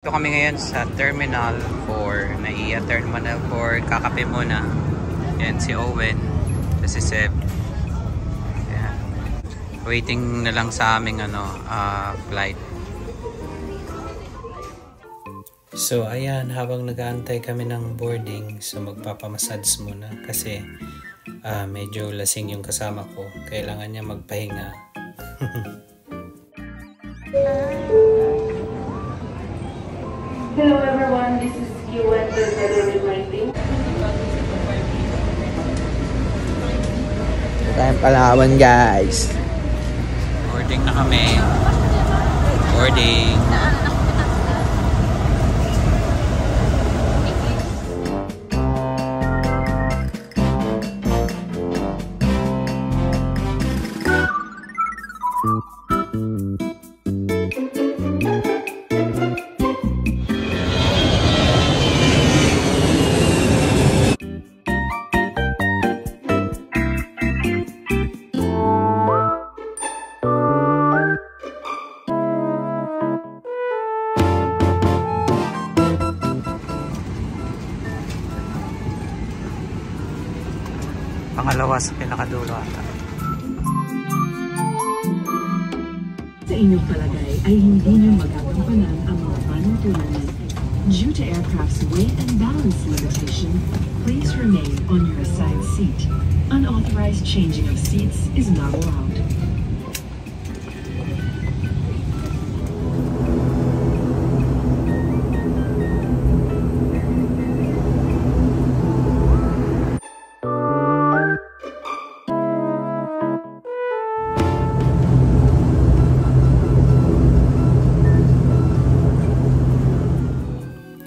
Ito kami ngayon sa Terminal 4, NAIA Terminal 4, kakape muna. Yan si Owen, si Seb. Yan. Waiting na lang sa aming flight. So ayan, habang nag-aantay kami ng boarding, so magpapamassage muna kasi medyo lasing yung kasama ko. Kailangan niya magpahinga. Hello everyone, this is Yuan, the Federal Writing. Ito tayong Palawan, guys. Boarding na kami. Boarding. Pangalawa sa pinakadulo ata. Sa inyong palagay ay hindi nyo magagampanan ang mga panuntunan. Due to aircraft's weight and balance limitation, please remain on your assigned seat. Unauthorized changing of seats is not allowed.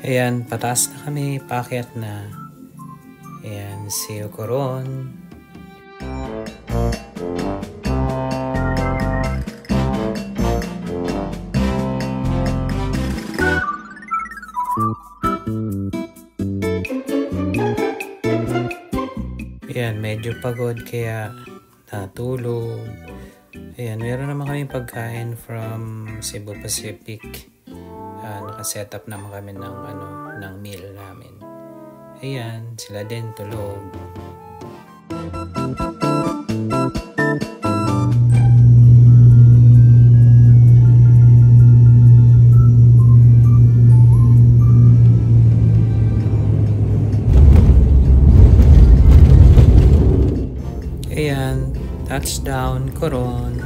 Ayan, pataas na kami, paakyat na. Ayan, see you Coron. Ayan, medyo pagod kaya natulog. Ayan, meron naman kami pagkain from Cebu Pacific. Naka-set up naman kami ng meal namin. Ayan, sila din tulog. Ayan, touchdown, Coron.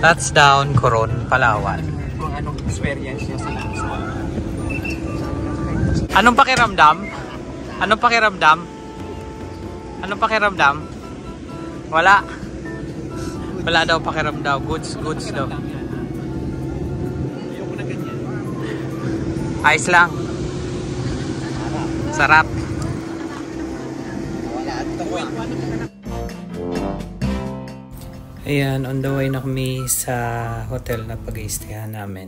Touchdown, Coron, Palawan. Kung anong experience niya sa Luzon. Anong pakiramdam? Anong pakiramdam? Anong pakiramdam? Wala. Wala daw pakiramdam. Goods daw. Ayoko na ganyan. Ayos lang. Sarap. Wala ito ko. Ayan, on the way na kami sa hotel na pag-i-stayan namin.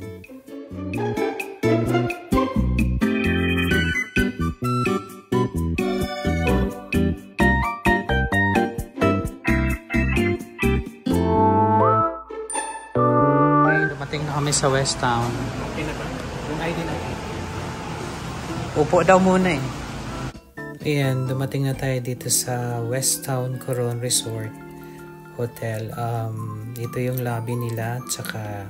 Okay, dumating na kami sa West Town. Okay na ba? Yung ID na. Upo daw muna eh. Ayan, dumating na tayo dito sa West Town Coron Resort Hotel. Ito yung lobby nila, tsaka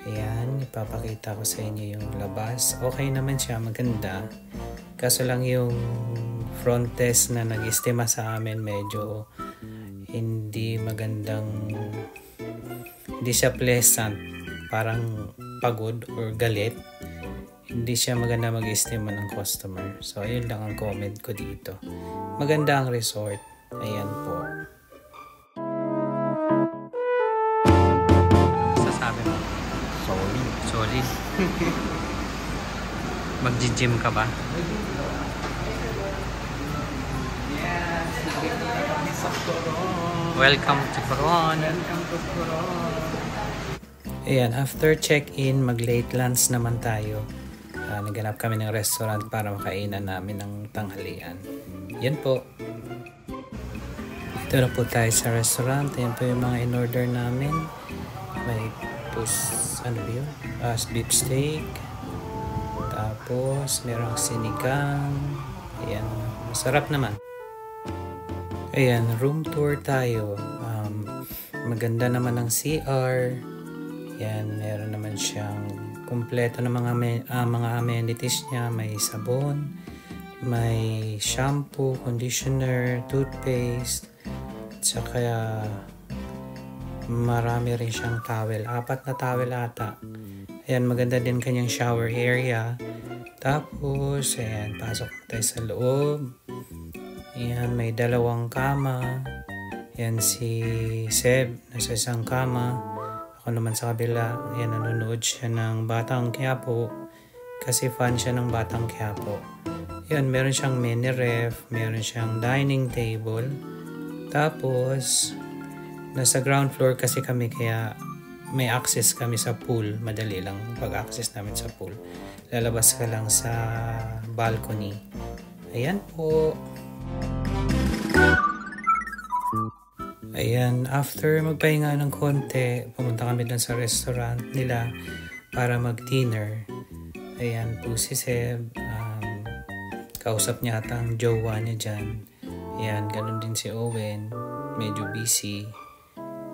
ayan, ipapakita ko sa inyo yung labas. Okay naman siya, maganda. Kaso lang yung front desk na nag-estima sa amin medyo hindi magandang, hindi siya pleasant, parang pagod or galit. Hindi siya maganda mag-estima ng customer. So ayun lang ang comment ko dito. Maganda ang resort. Ayan po. Solid. Mag-gym ka ba? Yes, nandito na kami sa Coron. Welcome to Coron. Welcome to Coron. Ayan, after check-in, mag-late lunch naman tayo. Naghanap kami ng restaurant para makainan namin ng tanghalian. Yan po. Dito na po tayo sa restaurant. Yan po yung mga in-order namin. May ano ba yun? Beef steak. Tapos, merong sinigang. Ayan. Masarap naman. Ayan, room tour tayo. Maganda naman ang CR. Ayan, meron naman siyang kumpleto ng mga amenities niya. May sabon, may shampoo, conditioner, toothpaste, tsaka marami rin siyang towel. 4 na towel ata. Ayan, maganda din kanyang shower area. Tapos, ayan, pasok tayo sa loob. Ayan, may 2 kama. Ayan, si Seb nasa isang kama. Ako naman sa kabila. Ayan, nanonood siya ng Batang Quiapo. Kasi fan siya ng Batang Quiapo. Ayan, meron siyang mini ref. Meron siyang dining table. Tapos, nasa ground floor kasi kami kaya may access kami sa pool. Madali lang pag-access namin sa pool. Lalabas ka lang sa balcony. Ayan po. Ayan, after magpahinga ng konti, pumunta kami dun sa restaurant nila para mag-dinner. Ayan po si Seb. Kausap niya ata ang jowa niya dyan. Ayan, ganun din si Owen. Medyo busy.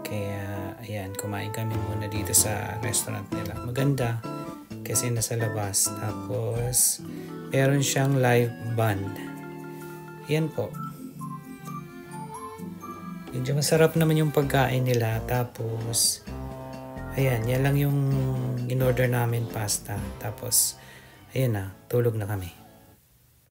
Kaya, ayan, kumain kami muna dito sa restaurant nila. Maganda kasi nasa labas. Tapos, meron siyang live band. Ayan po. Medyo masarap naman yung pagkain nila. Tapos, ayan, yan lang yung in-order namin pasta. Tapos, ayan na, tulog na kami.